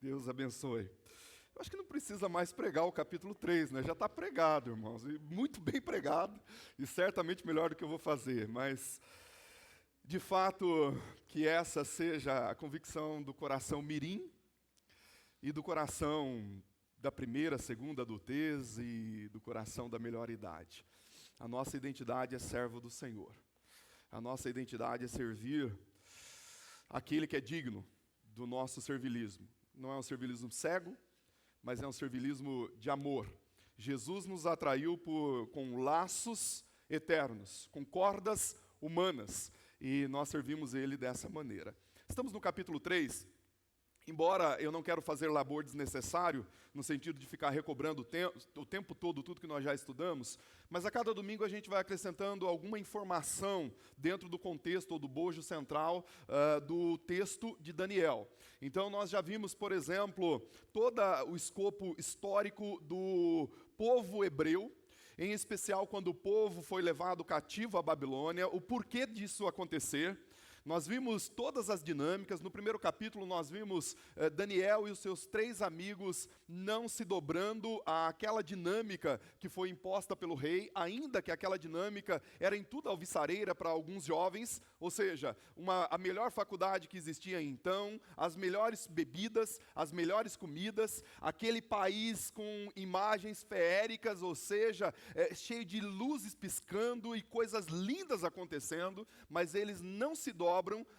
Deus abençoe. Eu acho que não precisa mais pregar o capítulo 3, né? Já está pregado, irmãos, e muito bem pregado, e certamente melhor do que eu vou fazer, mas, de fato, que essa seja a convicção do coração mirim e do coração da primeira, segunda adultez e do coração da melhor idade. A nossa identidade é servo do Senhor. A nossa identidade é servir aquele que é digno do nosso servilismo. Não é um servilismo cego, mas é um servilismo de amor. Jesus nos atraiu com laços eternos, com cordas humanas, e nós servimos Ele dessa maneira. Estamos no capítulo 3, embora eu não quero fazer labor desnecessário, no sentido de ficar recobrando o tempo todo tudo que nós já estudamos, mas a cada domingo a gente vai acrescentando alguma informação dentro do contexto ou do bojo central do texto de Daniel. Então nós já vimos, por exemplo, todo o escopo histórico do povo hebreu, em especial quando o povo foi levado cativo à Babilônia, o porquê disso acontecer. Nós vimos todas as dinâmicas. No primeiro capítulo nós vimos Daniel e os seus 3 amigos não se dobrando àquela dinâmica que foi imposta pelo rei, ainda que aquela dinâmica era em tudo alvissareira para alguns jovens, ou seja, a melhor faculdade que existia então, as melhores bebidas, as melhores comidas, aquele país com imagens feéricas, ou seja, cheio de luzes piscando e coisas lindas acontecendo, mas eles não se dobram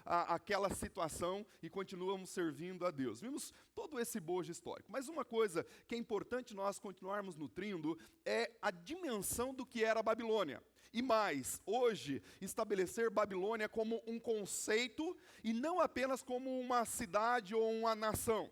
àquela situação e continuam servindo a Deus. Vimos todo esse bojo histórico. Mas uma coisa que é importante nós continuarmos nutrindo é a dimensão do que era a Babilônia. E mais, hoje, estabelecer Babilônia como um conceito e não apenas como uma cidade ou uma nação.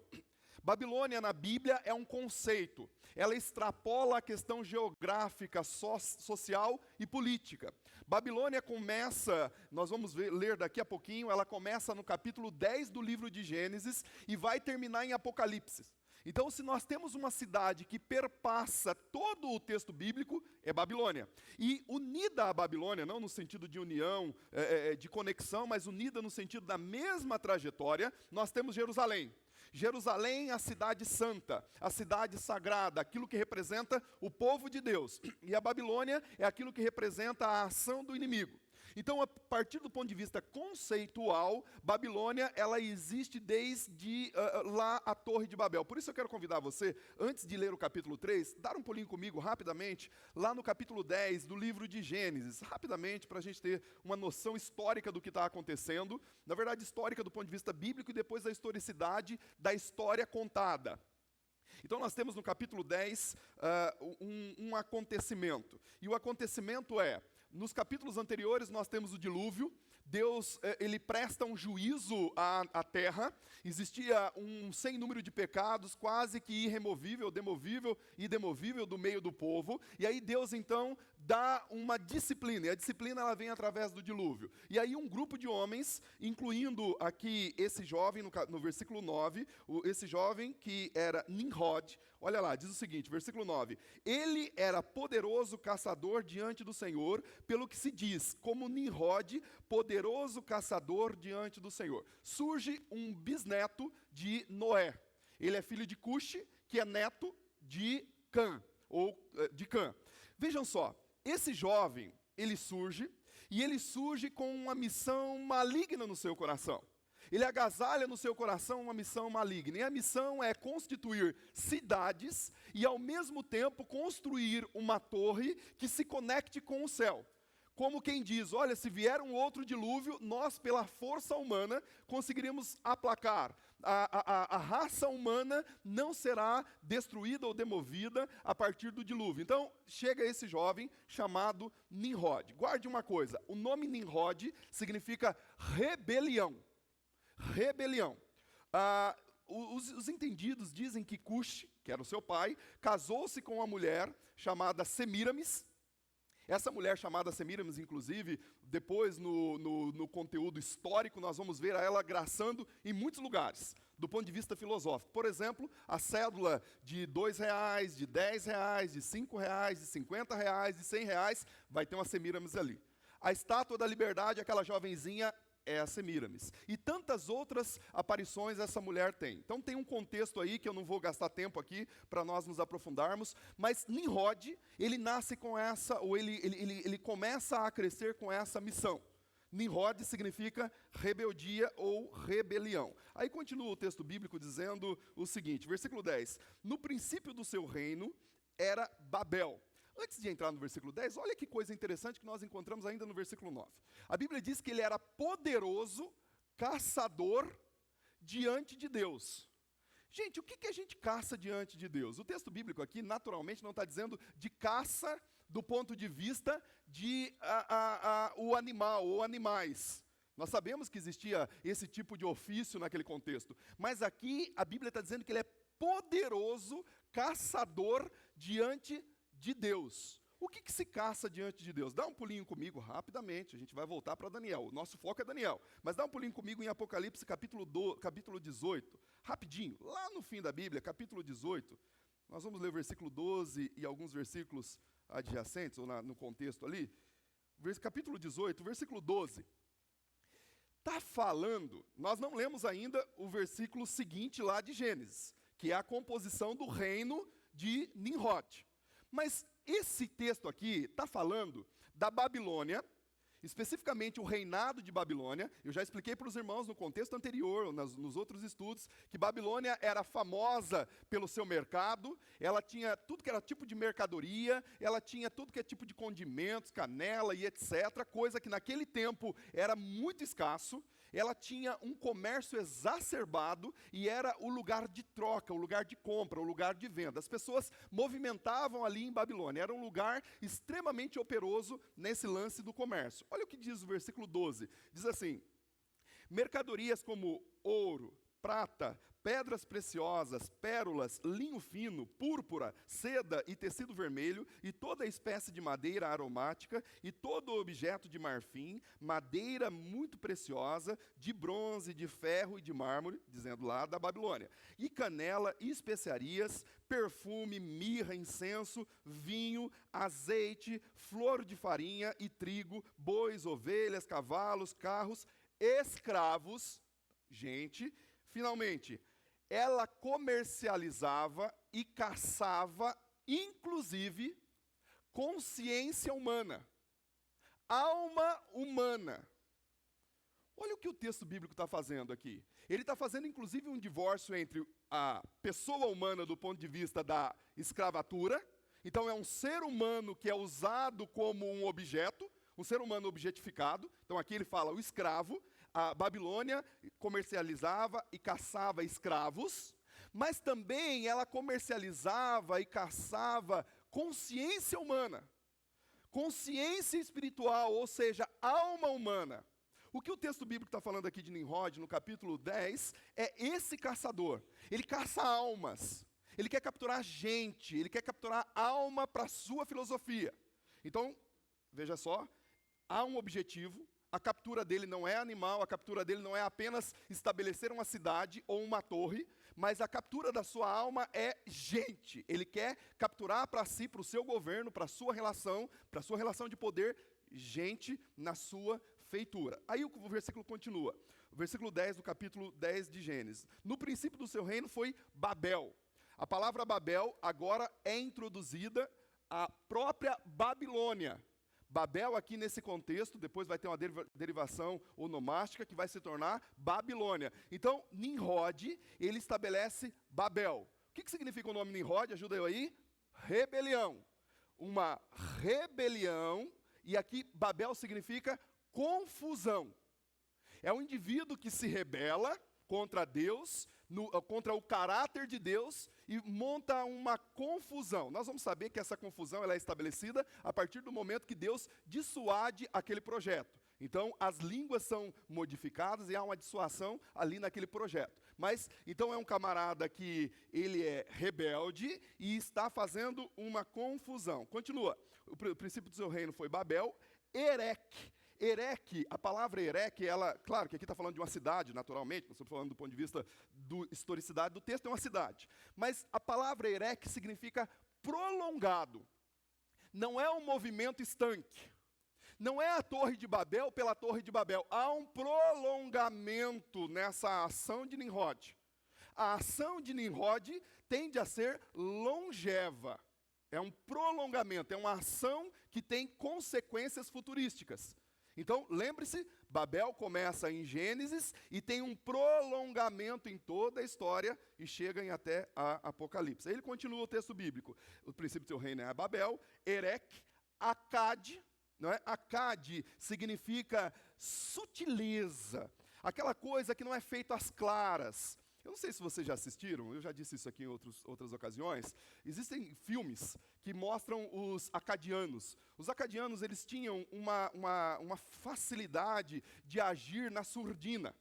Babilônia na Bíblia é um conceito. Ela extrapola a questão geográfica, social e política. Babilônia começa, nós vamos ler daqui a pouquinho, ela começa no capítulo 10 do livro de Gênesis e vai terminar em Apocalipse. Então, se nós temos uma cidade que perpassa todo o texto bíblico, é Babilônia. E unida à Babilônia, não no sentido de união, de conexão, mas unida no sentido da mesma trajetória, nós temos Jerusalém. Jerusalém, a cidade santa, a cidade sagrada, aquilo que representa o povo de Deus. E a Babilônia é aquilo que representa a ação do inimigo. Então, a partir do ponto de vista conceitual, Babilônia, ela existe desde lá a Torre de Babel. Por isso eu quero convidar você, antes de ler o capítulo 3, dar um pulinho comigo rapidamente, lá no capítulo 10 do livro de Gênesis, rapidamente, para a gente ter uma noção histórica do que está acontecendo, na verdade histórica do ponto de vista bíblico e depois da historicidade da história contada. Então nós temos no capítulo 10 um acontecimento, e o acontecimento nos capítulos anteriores nós temos o dilúvio. Deus ele presta um juízo à terra, existia um sem número de pecados, quase que irremovível, demovível e demovível do meio do povo, e aí Deus então dá uma disciplina, e a disciplina ela vem através do dilúvio. E aí um grupo de homens, incluindo aqui esse jovem, no versículo 9, esse jovem que era Nimrod, olha lá, diz o seguinte, versículo 9, ele era poderoso caçador diante do Senhor, pelo que se diz, como Nimrod, poderoso caçador diante do Senhor. Surge um bisneto de Noé. Ele é filho de Cuxi, que é neto de Cã, ou de Cã. Vejam só, esse jovem, ele surge com uma missão maligna no seu coração. Ele agasalha no seu coração uma missão maligna. E a missão é constituir cidades e, ao mesmo tempo, construir uma torre que se conecte com o céu. Como quem diz, olha, se vier um outro dilúvio, nós, pela força humana, conseguiremos aplacar. A raça humana não será destruída ou demovida a partir do dilúvio. Então, chega esse jovem chamado Nimrod. Guarde uma coisa, o nome Nimrod significa rebelião. Rebelião. Os entendidos dizem que Cuxi, que era o seu pai, casou-se com uma mulher chamada Semíramis. Essa mulher chamada Semíramis, inclusive, depois no conteúdo histórico, nós vamos ver ela graçando em muitos lugares, do ponto de vista filosófico. Por exemplo, a cédula de R$2, de R$10, de R$5, de R$50, de R$100, vai ter uma Semíramis ali. A estátua da liberdade, aquela jovenzinha, é a Semíramis. E tantas outras aparições essa mulher tem. Então tem um contexto aí que eu não vou gastar tempo aqui para nós nos aprofundarmos, mas Nimrod, ele nasce com essa, ou ele começa a crescer com essa missão. Nimrod significa rebeldia ou rebelião. Aí continua o texto bíblico dizendo o seguinte, versículo 10. No princípio do seu reino era Babel. Antes de entrar no versículo 10, olha que coisa interessante que nós encontramos ainda no versículo 9. A Bíblia diz que ele era poderoso, caçador diante de Deus. Gente, o que a gente caça diante de Deus? O texto bíblico aqui, naturalmente, não está dizendo de caça do ponto de vista de o animal ou animais. Nós sabemos que existia esse tipo de ofício naquele contexto. Mas aqui a Bíblia está dizendo que ele é poderoso, caçador diante de Deus. O que se caça diante de Deus? Dá um pulinho comigo rapidamente, a gente vai voltar para Daniel. O nosso foco é Daniel. Mas dá um pulinho comigo em Apocalipse capítulo 18. Rapidinho, lá no fim da Bíblia, capítulo 18. Nós vamos ler o versículo 12 e alguns versículos adjacentes, ou no contexto ali. Capítulo 18, versículo 12. Está falando, nós não lemos ainda o versículo seguinte lá de Gênesis, que é a composição do reino de Nimrod. Mas esse texto aqui está falando da Babilônia, especificamente o reinado de Babilônia. Eu já expliquei para os irmãos no contexto anterior, nos outros estudos, que Babilônia era famosa pelo seu mercado, ela tinha tudo que era tipo de mercadoria, ela tinha tudo que é tipo de condimentos, canela e etc., coisa que naquele tempo era muito escasso. Ela tinha um comércio exacerbado e era o lugar de troca, o lugar de compra, o lugar de venda. As pessoas movimentavam ali em Babilônia. Era um lugar extremamente operoso nesse lance do comércio. Olha o que diz o versículo 12. Diz assim, mercadorias como ouro, prata, pedras preciosas, pérolas, linho fino, púrpura, seda e tecido vermelho, e toda espécie de madeira aromática, e todo objeto de marfim, madeira muito preciosa, de bronze, de ferro e de mármore, dizendo lá, da Babilônia, e canela, e especiarias, perfume, mirra, incenso, vinho, azeite, flor de farinha e trigo, bois, ovelhas, cavalos, carros, escravos, gente. Finalmente, ela comercializava e caçava, inclusive, consciência humana, alma humana. Olha o que o texto bíblico está fazendo aqui. Ele está fazendo, inclusive, um divórcio entre a pessoa humana do ponto de vista da escravatura. Então, é um ser humano que é usado como um objeto, um ser humano objetificado. Então, aqui ele fala o escravo. A Babilônia comercializava e caçava escravos, mas também ela comercializava e caçava consciência humana, consciência espiritual, ou seja, alma humana. O que o texto bíblico está falando aqui de Nimrod, no capítulo 10, é esse caçador. Ele caça almas, ele quer capturar gente, ele quer capturar alma para a sua filosofia. Então, veja só, há um objetivo. A captura dele não é animal, a captura dele não é apenas estabelecer uma cidade ou uma torre, mas a captura da sua alma é gente. Ele quer capturar para si, para o seu governo, para a sua relação de poder, gente na sua feitura. Aí o versículo continua. O versículo 10 do capítulo 10 de Gênesis. No princípio do seu reino foi Babel. A palavra Babel agora é introduzida a própria Babilônia. Babel aqui nesse contexto, depois vai ter uma derivação onomástica que vai se tornar Babilônia. Então, Nimrod, ele estabelece Babel. O que significa o nome Nimrod? Ajuda eu aí. Rebelião. Uma rebelião, e aqui Babel significa confusão. É um indivíduo que se rebela contra Deus, contra o caráter de Deus, e monta uma confusão. Nós vamos saber que essa confusão ela é estabelecida a partir do momento que Deus dissuade aquele projeto. Então, as línguas são modificadas e há uma dissuasão ali naquele projeto. Mas, então é um camarada que ele é rebelde e está fazendo uma confusão. Continua. O princípio do seu reino foi Babel, Erech, a palavra Erech, ela, claro que aqui está falando de uma cidade, naturalmente, nós estamos falando do ponto de vista da historicidade do texto, é uma cidade. Mas a palavra Erech significa prolongado. Não é um movimento estanque. Não é a Torre de Babel pela Torre de Babel. Há um prolongamento nessa ação de Nimrod. A ação de Nimrod tende a ser longeva. É um prolongamento, é uma ação que tem consequências futurísticas. Então, lembre-se, Babel começa em Gênesis e tem um prolongamento em toda a história e chega em até a Apocalipse. Aí ele continua o texto bíblico. O princípio do seu reino é Babel, Erech, Acade, não é? Acade significa sutileza, aquela coisa que não é feita às claras. Eu não sei se vocês já assistiram, eu já disse isso aqui em outras ocasiões. Existem filmes que mostram os acadianos. Os acadianos, eles tinham uma facilidade de agir na surdina.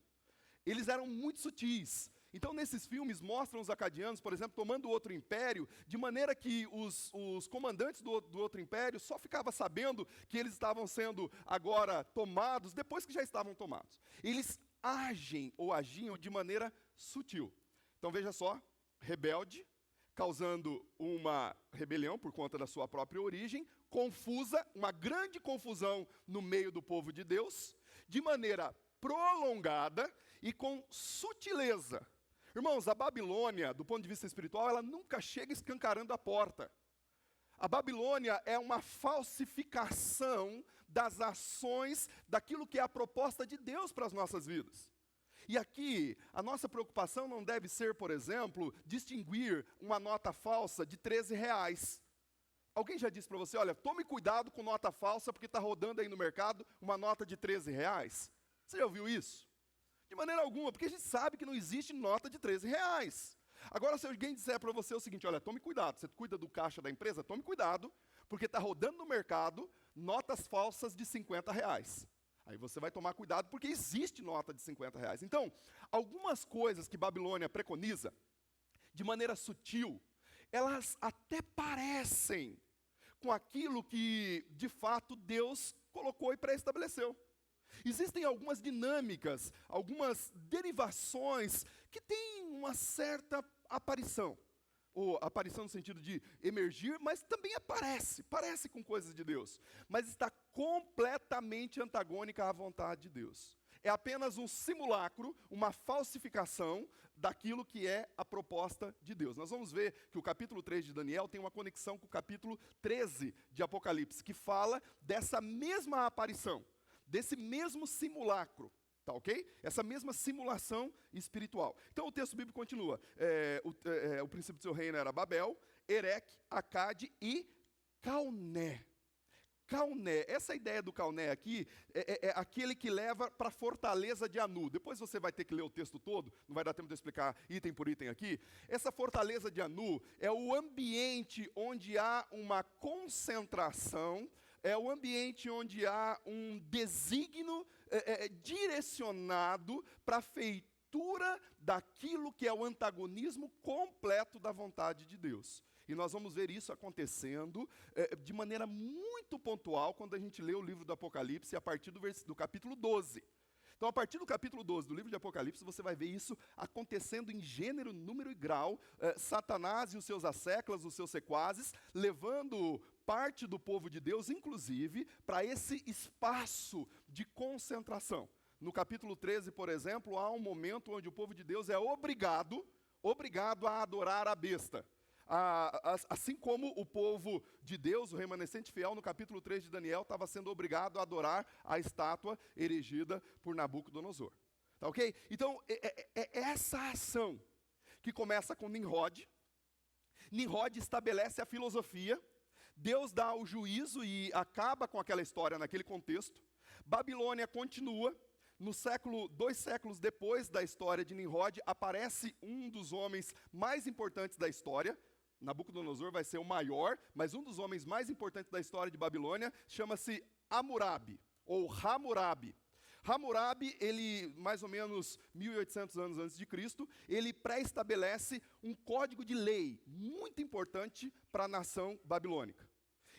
Eles eram muito sutis. Então, nesses filmes, mostram os acadianos, por exemplo, tomando outro império, de maneira que os comandantes do outro império só ficavam sabendo que eles estavam sendo agora tomados, depois que já estavam tomados. Eles agem ou agiam de maneira sutil. Então veja só, rebelde, causando uma rebelião por conta da sua própria origem, confusa, uma grande confusão no meio do povo de Deus, de maneira prolongada e com sutileza. Irmãos, a Babilônia, do ponto de vista espiritual, ela nunca chega escancarando a porta. A Babilônia é uma falsificação das ações, daquilo que é a proposta de Deus para as nossas vidas. E aqui, a nossa preocupação não deve ser, por exemplo, distinguir uma nota falsa de R$13. Alguém já disse para você, olha, tome cuidado com nota falsa, porque está rodando aí no mercado uma nota de R$13? Você já ouviu isso? De maneira alguma, porque a gente sabe que não existe nota de R$13. Agora, se alguém disser para você o seguinte, olha, tome cuidado, você cuida do caixa da empresa, tome cuidado, porque está rodando no mercado notas falsas de R$50. Aí você vai tomar cuidado, porque existe nota de R$50. Então, algumas coisas que Babilônia preconiza, de maneira sutil, elas até parecem com aquilo que, de fato, Deus colocou e pré-estabeleceu. Existem algumas dinâmicas, algumas derivações que têm uma certa aparição. Ou aparição no sentido de emergir, mas também parece com coisas de Deus. Mas está completamente antagônica à vontade de Deus. É apenas um simulacro, uma falsificação daquilo que é a proposta de Deus. Nós vamos ver que o capítulo 3 de Daniel tem uma conexão com o capítulo 13 de Apocalipse, que fala dessa mesma aparição, desse mesmo simulacro. Tá ok? Essa mesma simulação espiritual. Então o texto bíblico continua. O princípio do seu reino era Babel, Erech, Acade e Calné. Calné, essa ideia do Calné aqui é aquele que leva para a fortaleza de Anu. Depois você vai ter que ler o texto todo, não vai dar tempo de eu explicar item por item aqui. Essa fortaleza de Anu é o ambiente onde há uma concentração, é o ambiente onde há um desígnio direcionado para a feitura daquilo que é o antagonismo completo da vontade de Deus. E nós vamos ver isso acontecendo de maneira muito pontual quando a gente lê o livro do Apocalipse a partir do capítulo 12. Então, a partir do capítulo 12 do livro de Apocalipse, você vai ver isso acontecendo em gênero, número e grau, Satanás e os seus asseclas, os seus sequazes, levando parte do povo de Deus, inclusive, para esse espaço de concentração. No capítulo 13, por exemplo, há um momento onde o povo de Deus é obrigado a adorar a besta. Assim como o povo de Deus, o remanescente fiel, no capítulo 3 de Daniel, estava sendo obrigado a adorar a estátua erigida por Nabucodonosor. Tá ok? Então, é essa ação que começa com Nimrod. Nimrod estabelece a filosofia, Deus dá o juízo e acaba com aquela história naquele contexto. Babilônia continua. No século, 2 séculos depois da história de Nimrod, aparece um dos homens mais importantes da história. Nabucodonosor vai ser o maior, mas um dos homens mais importantes da história de Babilônia chama-se Hammurabi, ou Hammurabi. Hammurabi, ele, mais ou menos 1800 anos antes de Cristo, ele pré-estabelece um código de lei muito importante para a nação babilônica.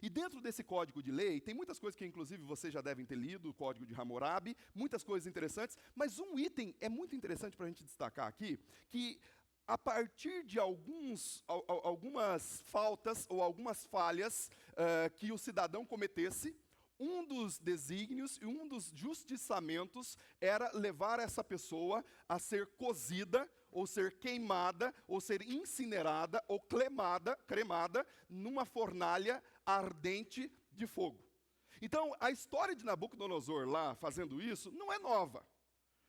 E dentro desse código de lei, tem muitas coisas que inclusive vocês já devem ter lido, o código de Hammurabi, muitas coisas interessantes, mas um item é muito interessante para a gente destacar aqui, que a partir de algumas faltas ou algumas falhas que o cidadão cometesse, um dos desígnios e um dos justiçamentos era levar essa pessoa a ser cozida, ou ser queimada, ou ser incinerada, ou cremada numa fornalha ardente de fogo. Então, a história de Nabucodonosor lá fazendo isso não é nova.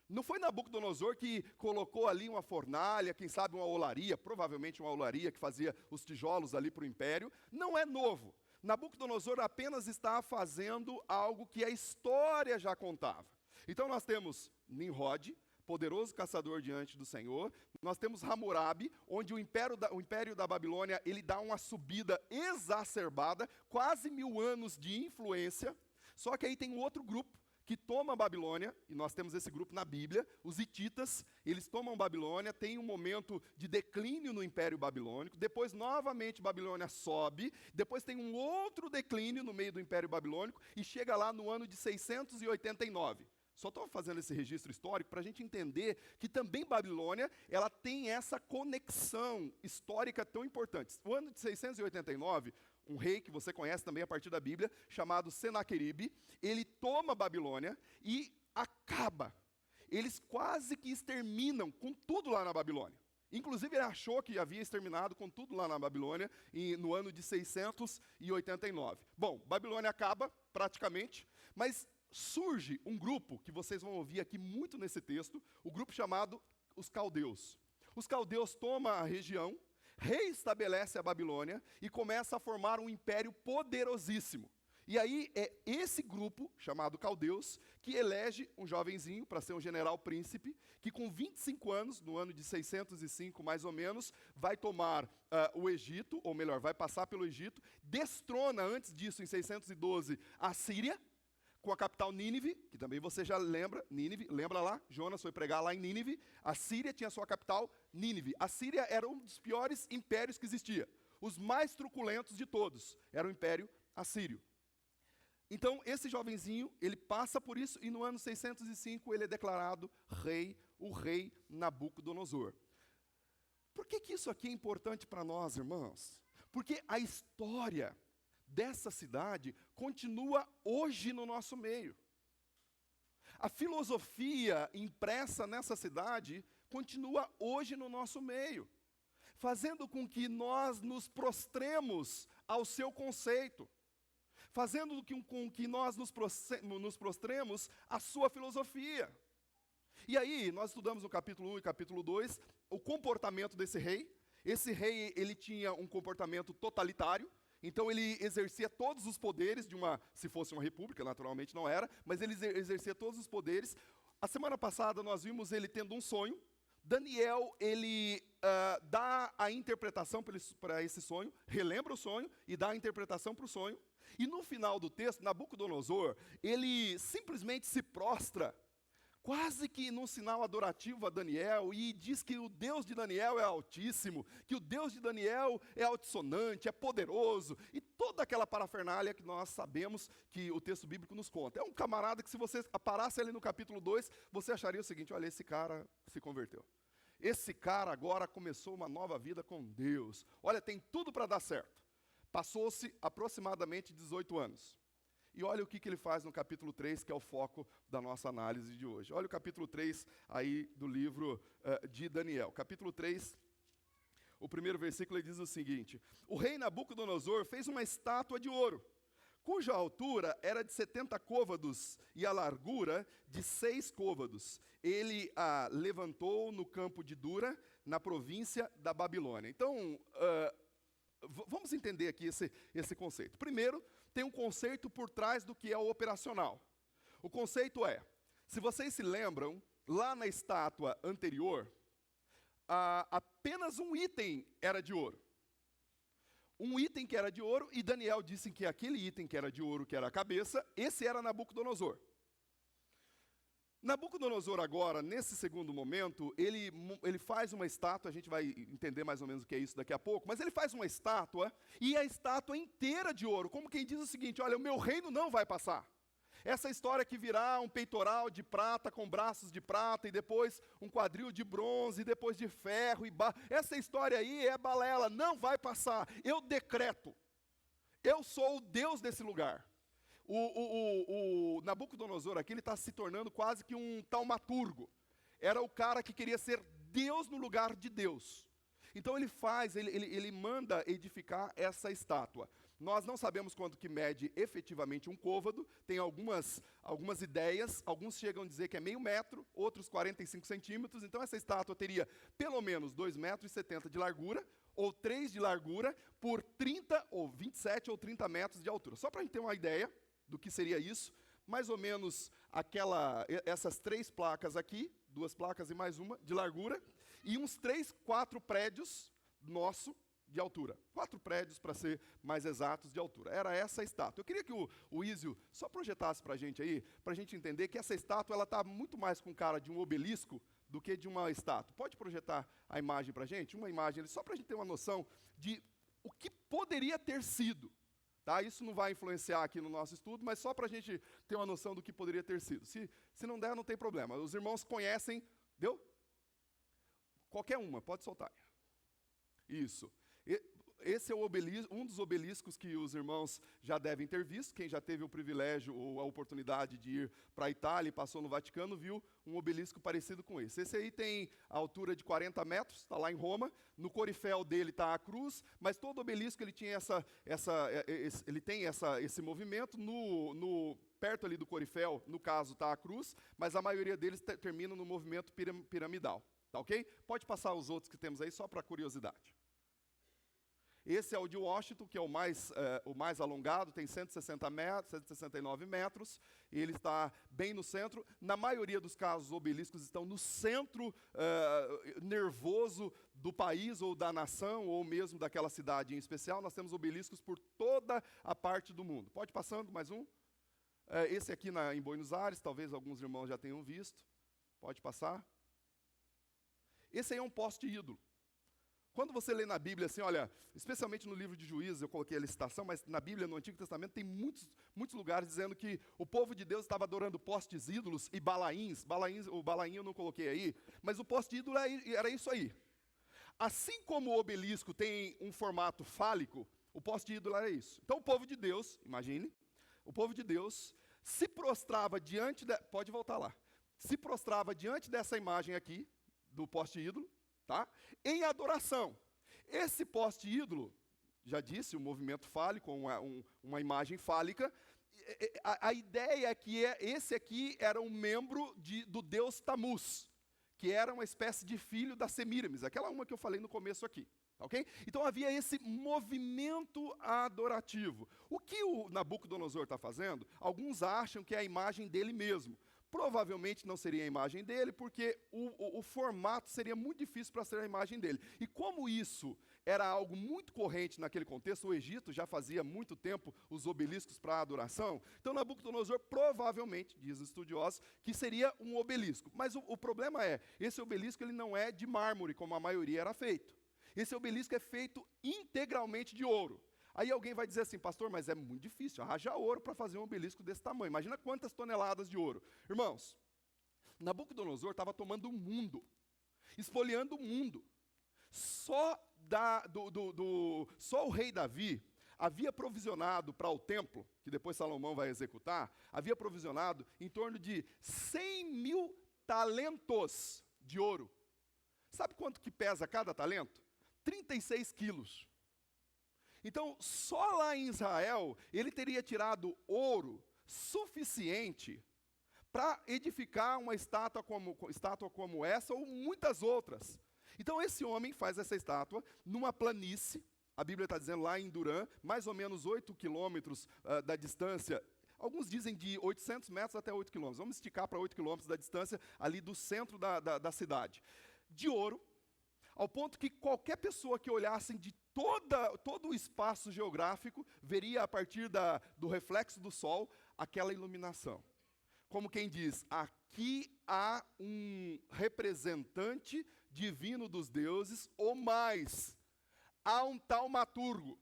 Não foi Nabucodonosor que colocou ali uma fornalha, quem sabe uma olaria, provavelmente uma olaria que fazia os tijolos ali para o império. Não é novo. Nabucodonosor apenas está fazendo algo que a história já contava. Então nós temos Nimrod, poderoso caçador diante do Senhor. Nós temos Hammurabi, onde o império da Babilônia ele dá uma subida exacerbada, quase 1000 anos de influência. Só que aí tem um outro grupo que toma a Babilônia, e nós temos esse grupo na Bíblia, os hititas, eles tomam Babilônia, tem um momento de declínio no Império Babilônico, depois novamente Babilônia sobe, depois tem um outro declínio no meio do Império Babilônico, e chega lá no ano de 689. Só estou fazendo esse registro histórico para a gente entender que também Babilônia, ela tem essa conexão histórica tão importante. O ano de 689, um rei que você conhece também a partir da Bíblia, chamado Senaqueribe, ele toma Babilônia e acaba. Eles quase que exterminam com tudo lá na Babilônia. Inclusive, ele achou que havia exterminado com tudo lá na Babilônia no ano de 689. Bom, Babilônia acaba, praticamente, mas surge um grupo, que vocês vão ouvir aqui muito nesse texto, o grupo chamado os caldeus. Os caldeus tomam a região, reestabelece a Babilônia e começa a formar um império poderosíssimo. E aí é esse grupo, chamado caldeus, que elege um jovenzinho para ser um general príncipe, que com 25 anos, no ano de 605 mais ou menos, vai tomar o Egito, ou melhor, vai passar pelo Egito, destrona antes disso, em 612, a Síria, com a capital Nínive, que também você já lembra, Nínive, lembra lá? Jonas foi pregar lá em Nínive. A Síria tinha sua capital Nínive. A Síria era um dos piores impérios que existia. Os mais truculentos de todos era o Império Assírio. Então, esse jovenzinho, ele passa por isso, e no ano 605 ele é declarado rei, o rei Nabucodonosor. Por que isso aqui é importante para nós, irmãos? Porque a história dessa cidade continua hoje no nosso meio. A filosofia impressa nessa cidade continua hoje no nosso meio, fazendo com que nós nos prostremos ao seu conceito, fazendo com que nós nos prostremos à sua filosofia. E aí, nós estudamos no capítulo 1 e capítulo 2 o comportamento desse rei. Esse rei, ele tinha um comportamento totalitário. Então ele exercia todos os poderes se fosse uma república, naturalmente não era, mas ele exercia todos os poderes. A semana passada nós vimos ele tendo um sonho. Daniel, ele dá a interpretação para esse sonho, relembra o sonho e dá a interpretação para o sonho. E no final do texto, Nabucodonosor, ele simplesmente se prostra, quase que num sinal adorativo a Daniel, e diz que o Deus de Daniel é altíssimo, que o Deus de Daniel é altissonante, é poderoso, e toda aquela parafernália que nós sabemos que o texto bíblico nos conta. É um camarada que, se você parasse ali no capítulo 2, você acharia o seguinte: olha, esse cara se converteu. Esse cara agora começou uma nova vida com Deus. Olha, tem tudo para dar certo. Passou-se aproximadamente 18 anos. E olha o que ele faz no capítulo 3, que é o foco da nossa análise de hoje. Olha o capítulo 3 aí do livro de Daniel. Capítulo 3, o primeiro versículo, ele diz o seguinte: o rei Nabucodonosor fez uma estátua de ouro, cuja altura era de 70 côvados e a largura de 6 côvados. Ele a levantou no campo de Dura, na província da Babilônia. Então, vamos entender aqui esse conceito. Primeiro, tem um conceito por trás do que é o operacional. O conceito é, se vocês se lembram, lá na estátua anterior, apenas um item era de ouro. Um item que era de ouro, e Daniel disse que aquele item que era de ouro, que era a cabeça, esse era Nabucodonosor. Nabucodonosor agora, nesse segundo momento, ele faz uma estátua, a gente vai entender mais ou menos o que é isso daqui a pouco, mas ele faz uma estátua, e a estátua inteira de ouro, como quem diz o seguinte: olha, o meu reino não vai passar. Essa história que virá um peitoral de prata com braços de prata, e depois um quadril de bronze, e depois de ferro e barro, essa história aí é balela, não vai passar. Eu decreto, eu sou o Deus desse lugar. O Nabucodonosor aqui, ele está se tornando quase que um taumaturgo. Era o cara que queria ser Deus no lugar de Deus. Então ele manda edificar essa estátua. Nós não sabemos quanto que mede efetivamente um côvado, tem algumas ideias, alguns chegam a dizer que é meio metro, outros 45 centímetros, então essa estátua teria pelo menos 2,70 metros de largura, ou 3 de largura, por 30, ou 27 ou 30 metros de altura. Só para a gente ter uma ideia do que seria isso, mais ou menos essas 3 placas aqui, 2 placas e mais uma, de largura, e uns 3, 4 prédios nosso de altura. 4 prédios, para ser mais exatos, de altura. Era essa a estátua. Eu queria que o Ísio só projetasse para a gente aí, para a gente entender que essa estátua está muito mais com cara de um obelisco do que de uma estátua. Pode projetar a imagem para a gente? Uma imagem, só para a gente ter uma noção de o que poderia ter sido. Tá? Isso não vai influenciar aqui no nosso estudo, mas só para a gente ter uma noção do que poderia ter sido. Se não der, não tem problema. Os irmãos conhecem, deu? Qualquer uma, pode soltar. Isso. Esse é um dos obeliscos que os irmãos já devem ter visto. Quem já teve o privilégio ou a oportunidade de ir para a Itália e passou no Vaticano, viu um obelisco parecido com esse. Esse aí tem a altura de 40 metros, está lá em Roma. No corifel dele está a cruz, mas todo obelisco ele tinha esse movimento. Perto ali do corifel, no caso, está a cruz, mas a maioria deles termina no movimento piramidal. Tá ok? Pode passar os outros que temos aí, só para curiosidade. Esse é o de Washington, que é o mais alongado, tem 169 metros, e ele está bem no centro. Na maioria dos casos, os obeliscos estão no centro nervoso do país, ou da nação, ou mesmo daquela cidade em especial. Nós temos obeliscos por toda a parte do mundo. Pode passando, mais um. Esse aqui em Buenos Aires, talvez alguns irmãos já tenham visto. Pode passar. Esse aí é um poste ídolo. Quando você lê na Bíblia, assim, olha, especialmente no livro de Juízes, eu coloquei a licitação, mas na Bíblia, no Antigo Testamento, tem muitos lugares dizendo que o povo de Deus estava adorando postes ídolos e balaíns. O balaim eu não coloquei aí, mas o poste ídolo era isso aí. Assim como o obelisco tem um formato fálico, o poste ídolo era isso. Então o povo de Deus, imagine, o povo de Deus se prostrava pode voltar lá, se prostrava diante dessa imagem aqui, do poste ídolo, tá? Em adoração. Esse poste ídolo, já disse, um movimento fálico, uma imagem fálica. A ideia é que esse aqui era um membro do deus Tamuz, que era uma espécie de filho da Semíramis, aquela uma que eu falei no começo aqui. Okay? Então havia esse movimento adorativo. O que o Nabucodonosor está fazendo, alguns acham que é a imagem dele mesmo. Provavelmente não seria a imagem dele, porque o formato seria muito difícil para ser a imagem dele. E como isso era algo muito corrente naquele contexto, o Egito já fazia muito tempo os obeliscos para adoração, então Nabucodonosor provavelmente, diz os estudiosos, que seria um obelisco. Mas o problema esse obelisco ele não é de mármore, como a maioria era feito. Esse obelisco é feito integralmente de ouro. Aí alguém vai dizer assim, pastor, mas é muito difícil, haja ouro para fazer um obelisco desse tamanho. Imagina quantas toneladas de ouro. Irmãos, Nabucodonosor estava tomando o mundo, espoliando o mundo. Só o rei Davi havia provisionado para o templo, que depois Salomão vai executar, havia provisionado em torno de 100.000 talentos de ouro. Sabe quanto que pesa cada talento? 36 quilos. Então, só lá em Israel, ele teria tirado ouro suficiente para edificar uma estátua como essa ou muitas outras. Então, esse homem faz essa estátua numa planície, a Bíblia está dizendo lá em Durã, mais ou menos 8 quilômetros da distância. Alguns dizem de 800 metros até 8 quilômetros. Vamos esticar para 8 quilômetros da distância ali do centro da cidade. De ouro, ao ponto que qualquer pessoa que olhasse de todo o espaço geográfico veria a partir do reflexo do sol aquela iluminação. Como quem diz, aqui há um representante divino dos deuses, ou mais, há um taumaturgo,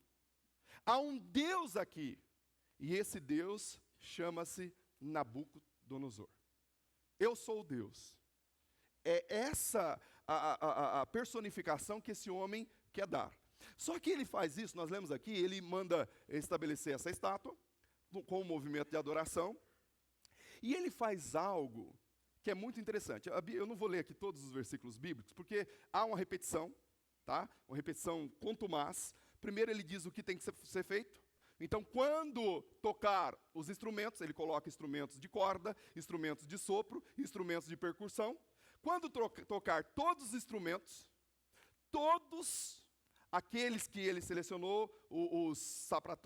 há um Deus aqui. E esse Deus chama-se Nabucodonosor. Eu sou o Deus. É essa a personificação que esse homem quer dar. Só que ele faz isso, nós lemos aqui, ele manda estabelecer essa estátua, com o movimento de adoração. E ele faz algo que é muito interessante. Eu não vou ler aqui todos os versículos bíblicos, porque há uma repetição, tá? Uma repetição contumaz. Primeiro ele diz o que tem que ser feito. Então, quando tocar os instrumentos, ele coloca instrumentos de corda, instrumentos de sopro, instrumentos de percussão. Quando tocar todos os instrumentos, todos aqueles que ele selecionou, os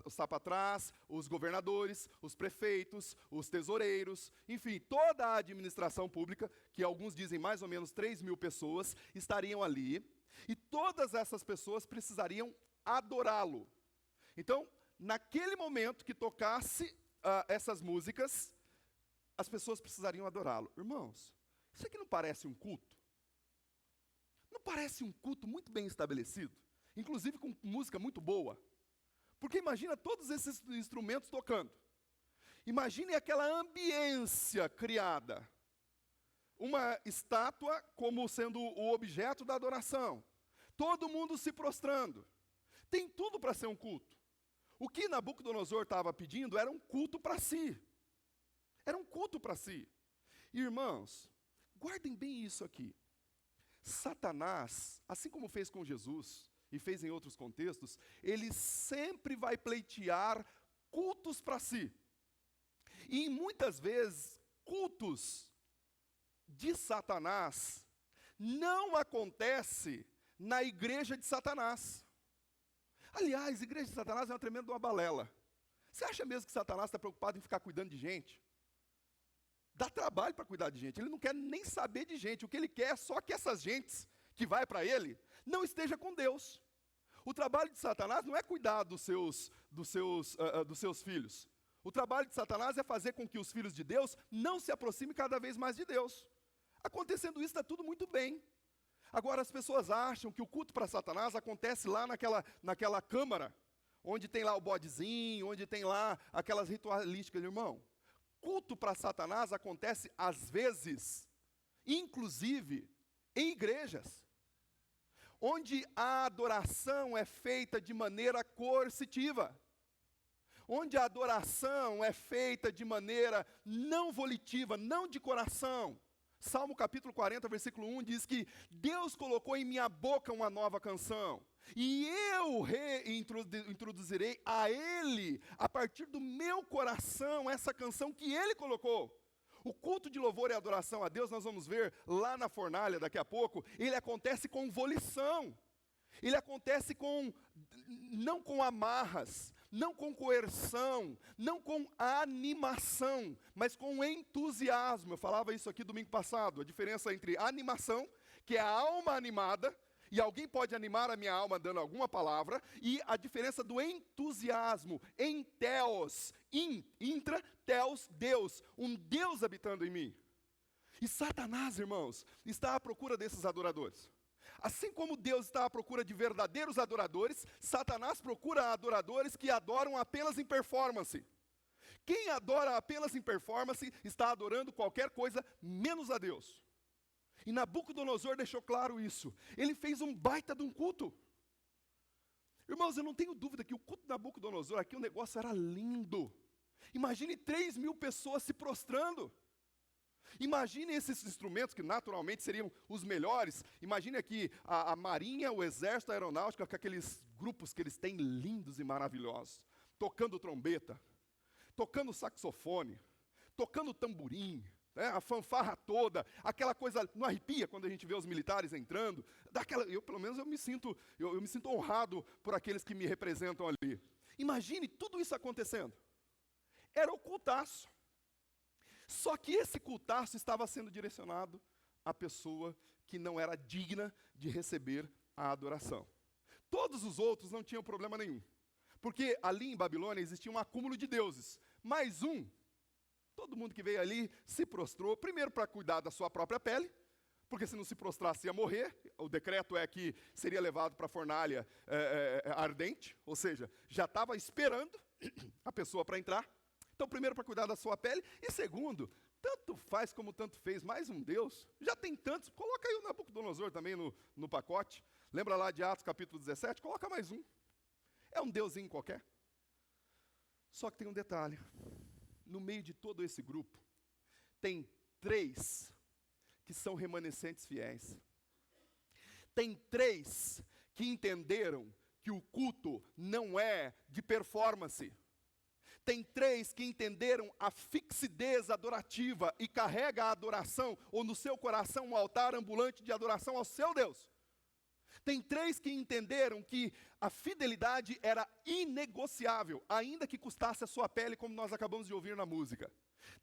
sapatrás, os governadores, os prefeitos, os tesoureiros, enfim, toda a administração pública, que alguns dizem mais ou menos 3.000 pessoas, estariam ali, e todas essas pessoas precisariam adorá-lo. Então, naquele momento que tocasse essas músicas, as pessoas precisariam adorá-lo. Irmãos, isso aqui não parece um culto? Não parece um culto muito bem estabelecido? Inclusive com música muito boa? Porque imagina todos esses instrumentos tocando. Imagine aquela ambiência criada. Uma estátua como sendo o objeto da adoração. Todo mundo se prostrando. Tem tudo para ser um culto. O que Nabucodonosor estava pedindo era um culto para si. Era um culto para si. E, irmãos, guardem bem isso aqui. Satanás, assim como fez com Jesus, e fez em outros contextos, ele sempre vai pleitear cultos para si. E muitas vezes, cultos de Satanás não acontece na igreja de Satanás. Aliás, a igreja de Satanás é uma tremenda uma balela. Você acha mesmo que Satanás está preocupado em ficar cuidando de gente? Dá trabalho para cuidar de gente. Ele não quer nem saber de gente. O que ele quer é só que essas gentes que vai para ele não esteja com Deus. O trabalho de Satanás não é cuidar dos seus filhos. O trabalho de Satanás é fazer com que os filhos de Deus não se aproximem cada vez mais de Deus. Acontecendo isso, está tudo muito bem. Agora, as pessoas acham que o culto para Satanás acontece lá naquela câmara, onde tem lá o bodezinho, onde tem lá aquelas ritualísticas, irmão. Culto para Satanás acontece, às vezes, inclusive, em igrejas, onde a adoração é feita de maneira coercitiva, onde a adoração é feita de maneira não volitiva, não de coração. Salmo capítulo 40, versículo 1 diz que Deus colocou em minha boca uma nova canção, e eu reintroduzirei a Ele, a partir do meu coração, essa canção que Ele colocou. O culto de louvor e adoração a Deus, nós vamos ver lá na fornalha daqui a pouco, ele acontece com volição. Ele acontece não com amarras, não com coerção, não com animação, mas com entusiasmo. Eu falava isso aqui domingo passado, a diferença entre animação, que é a alma animada, e alguém pode animar a minha alma dando alguma palavra, e a diferença do entusiasmo, enteos, intra, teos, Deus, um Deus habitando em mim. E Satanás, irmãos, está à procura desses adoradores. Assim como Deus está à procura de verdadeiros adoradores, Satanás procura adoradores que adoram apenas em performance. Quem adora apenas em performance está adorando qualquer coisa menos a Deus. E Nabucodonosor deixou claro isso. Ele fez um baita de um culto. Irmãos, eu não tenho dúvida que o culto de Nabucodonosor aqui, o negócio era lindo. Imagine 3.000 pessoas se prostrando. Imagine esses instrumentos que naturalmente seriam os melhores. Imagine aqui a Marinha, o Exército, a Aeronáutica, com aqueles grupos que eles têm lindos e maravilhosos. Tocando trombeta, tocando saxofone, tocando tamborim. A fanfarra toda, aquela coisa, não arrepia quando a gente vê os militares entrando, pelo menos eu me sinto honrado por aqueles que me representam ali. Imagine tudo isso acontecendo. Era o cultaço. Só que esse cultaço estava sendo direcionado à pessoa que não era digna de receber a adoração. Todos os outros não tinham problema nenhum, porque ali em Babilônia existia um acúmulo de deuses, mais um. Todo mundo que veio ali se prostrou, primeiro para cuidar da sua própria pele, porque se não se prostrasse ia morrer. O decreto é que seria levado para a fornalha ardente, ou seja, já estava esperando a pessoa para entrar. Então, primeiro para cuidar da sua pele, e segundo, tanto faz como tanto fez, mais um Deus, já tem tantos, coloca aí o Nabucodonosor também no pacote. Lembra lá de Atos capítulo 17? Coloca mais um. É um deusinho qualquer. Só que tem um detalhe. No meio de todo esse grupo, tem 3 que são remanescentes fiéis. Tem 3 que entenderam que o culto não é de performance. Tem 3 que entenderam a fixidez adorativa e carrega a adoração, ou no seu coração um altar ambulante de adoração ao seu Deus. Tem 3 que entenderam que a fidelidade era inegociável, ainda que custasse a sua pele, como nós acabamos de ouvir na música.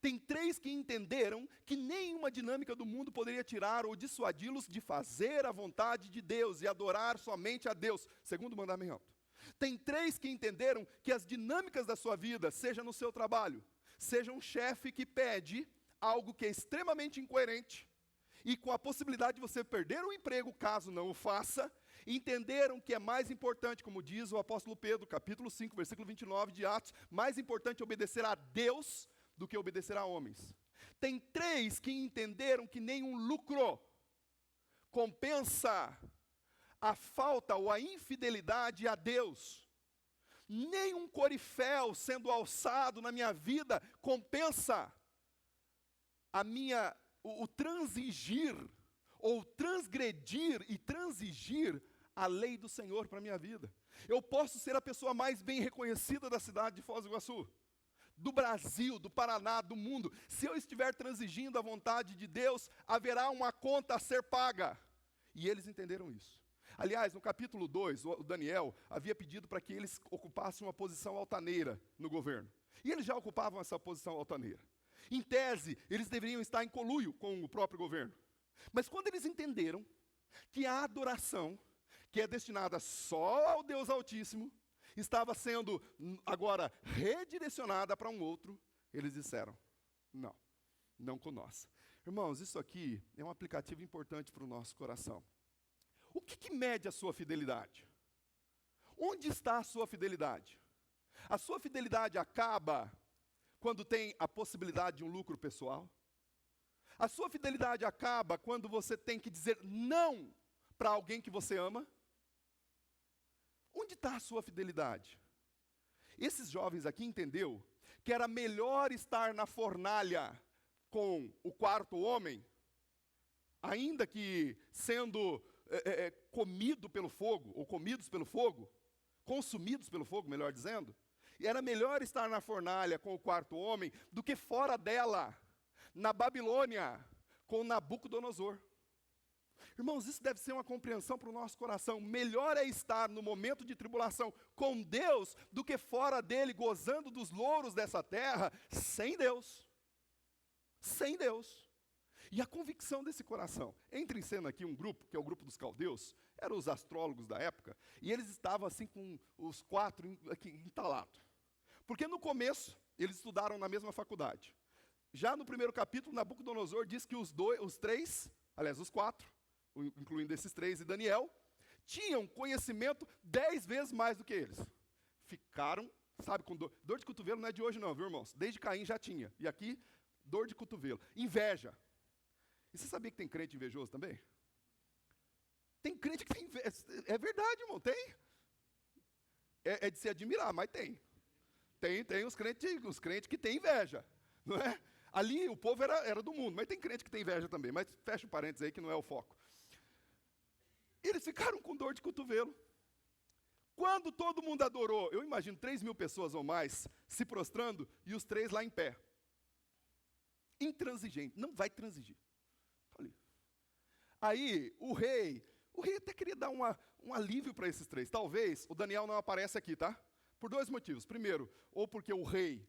Tem 3 que entenderam que nenhuma dinâmica do mundo poderia tirar ou dissuadi-los de fazer a vontade de Deus e adorar somente a Deus, segundo o mandamento. Tem 3 que entenderam que as dinâmicas da sua vida, seja no seu trabalho, seja um chefe que pede algo que é extremamente incoerente, e com a possibilidade de você perder o emprego caso não o faça, entenderam que é mais importante, como diz o apóstolo Pedro, capítulo 5, versículo 29 de Atos, mais importante obedecer a Deus do que obedecer a homens. Tem 3 que entenderam que nenhum lucro compensa a falta ou a infidelidade a Deus. Nenhum coriféu sendo alçado na minha vida compensa o transigir, ou transgredir e transigir a lei do Senhor para a minha vida. Eu posso ser a pessoa mais bem reconhecida da cidade de Foz do Iguaçu, do Brasil, do Paraná, do mundo. Se eu estiver transigindo a vontade de Deus, haverá uma conta a ser paga. E eles entenderam isso. Aliás, no capítulo 2, o Daniel havia pedido para que eles ocupassem uma posição altaneira no governo. E eles já ocupavam essa posição altaneira. Em tese, eles deveriam estar em conluio com o próprio governo. Mas quando eles entenderam que a adoração, que é destinada só ao Deus Altíssimo, estava sendo agora redirecionada para um outro, eles disseram, não com nós. Irmãos, isso aqui é um aplicativo importante para o nosso coração. O que mede a sua fidelidade? Onde está a sua fidelidade? A sua fidelidade acaba quando tem a possibilidade de um lucro pessoal? A sua fidelidade acaba quando você tem que dizer não para alguém que você ama? Onde está a sua fidelidade? Esses jovens aqui entenderam que era melhor estar na fornalha com o quarto homem, ainda que sendo comido pelo fogo, ou comidos pelo fogo, consumidos pelo fogo, melhor dizendo, e era melhor estar na fornalha com o quarto homem do que fora dela, na Babilônia, com Nabucodonosor. Irmãos, isso deve ser uma compreensão para o nosso coração. Melhor é estar no momento de tribulação com Deus do que fora dele, gozando dos louros dessa terra, sem Deus. Sem Deus. E a convicção desse coração. Entra em cena aqui um grupo, que é o grupo dos caldeus, eram os astrólogos da época, e eles estavam assim com os 4 aqui entalados. Porque no começo, eles estudaram na mesma faculdade. Já no primeiro capítulo, Nabucodonosor diz que os 4, incluindo esses 3 e Daniel, tinham conhecimento 10 vezes mais do que eles. Ficaram, sabe, com dor de cotovelo não é de hoje não, viu, irmãos? Desde Caim já tinha. E aqui, dor de cotovelo. Inveja. E você sabia que tem crente invejoso também? Tem crente que tem inveja. É verdade, irmão, tem. É de se admirar, mas tem. Tem os crentes que têm inveja, não é? Ali o povo era do mundo, mas tem crente que tem inveja também. Mas fecha o parênteses aí que não é o foco. Eles ficaram com dor de cotovelo. Quando todo mundo adorou, eu imagino 3.000 pessoas ou mais se prostrando e os 3 lá em pé. Intransigente, não vai transigir. Ali. Aí o rei até queria dar um alívio para esses 3. Talvez o Daniel não aparece aqui, tá? Por 2 motivos. Primeiro, ou porque o rei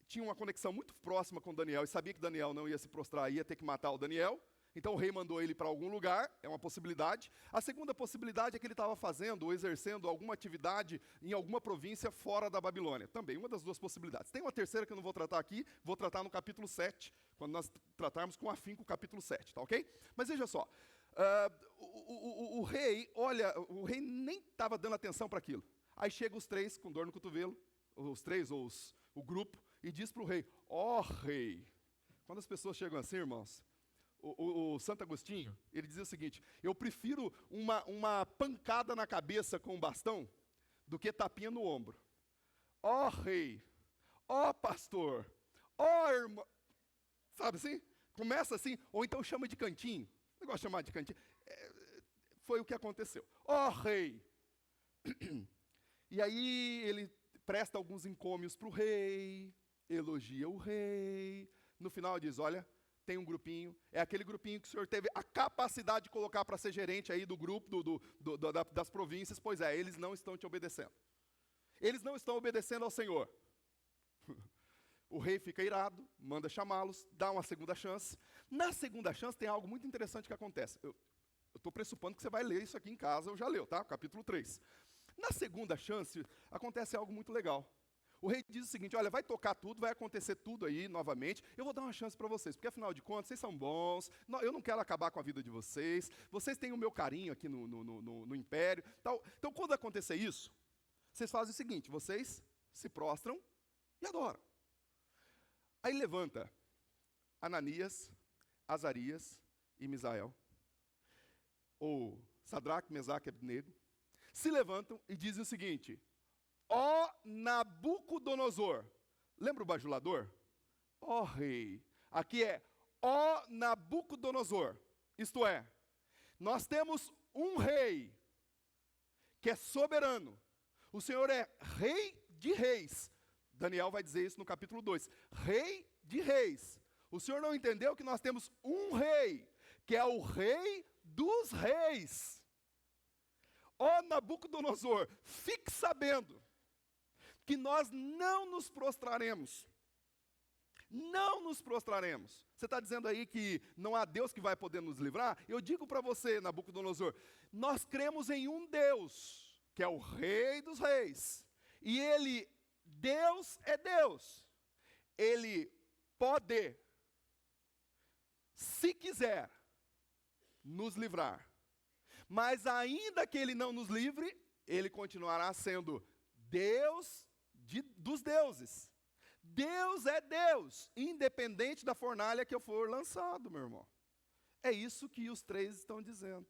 tinha uma conexão muito próxima com Daniel e sabia que Daniel não ia se prostrar, ia ter que matar o Daniel. Então o rei mandou ele para algum lugar, é uma possibilidade. A segunda possibilidade é que ele estava fazendo ou exercendo alguma atividade em alguma província fora da Babilônia. Também uma das 2 possibilidades. Tem uma terceira que eu não vou tratar aqui, vou tratar no capítulo 7, quando nós tratarmos com afinco o capítulo 7, tá ok? Mas veja só, o rei nem estava dando atenção para aquilo. Aí chegam os 3 com dor no cotovelo, os 3 ou o grupo, e diz para o rei, rei. Quando as pessoas chegam assim, irmãos, o Santo Agostinho, ele dizia o seguinte, eu prefiro uma pancada na cabeça com um bastão do que tapinha no ombro. Rei, Ó pastor, ó irmão. Sabe assim? Começa assim, ou então chama de cantinho. Eu gosto de chamar de cantinho. Foi o que aconteceu. Ó rei. E aí ele presta alguns encômios para o rei, elogia o rei. No final diz, olha, tem um grupinho, é aquele grupinho que o senhor teve a capacidade de colocar para ser gerente aí do grupo, das províncias. Pois é, eles não estão te obedecendo. Eles não estão obedecendo ao Senhor. O rei fica irado, manda chamá-los, dá uma segunda chance. Na segunda chance tem algo muito interessante que acontece. Eu estou pressupondo que você vai ler isso aqui em casa, eu já leu, tá? Capítulo 3. Na segunda chance, acontece algo muito legal. O rei diz o seguinte, olha, vai tocar tudo, vai acontecer tudo aí novamente, eu vou dar uma chance para vocês, porque afinal de contas, vocês são bons, eu não quero acabar com a vida de vocês, vocês têm o meu carinho aqui no império. Tal. Então, quando acontecer isso, vocês fazem o seguinte, vocês se prostram e adoram. Aí levanta Ananias, Azarias e Misael, ou Sadraque, Mesaque e Abednego, se levantam e dizem o seguinte, ó Nabucodonosor, lembra o bajulador? Ó rei, aqui é ó Nabucodonosor, isto é, nós temos um rei que é soberano, o Senhor é rei de reis. Daniel vai dizer isso no capítulo 2. Rei de reis. O senhor não entendeu que nós temos um rei, que é o rei dos reis. Ó Nabucodonosor, fique sabendo que nós não nos prostraremos. Não nos prostraremos. Você está dizendo aí que não há Deus que vai poder nos livrar? Eu digo para você, Nabucodonosor, nós cremos em um Deus, que é o rei dos reis. E ele Deus é Deus, Ele pode, se quiser, nos livrar, mas ainda que Ele não nos livre, Ele continuará sendo Deus dos deuses. Deus é Deus, independente da fornalha que eu for lançado, meu irmão. É isso que os três estão dizendo.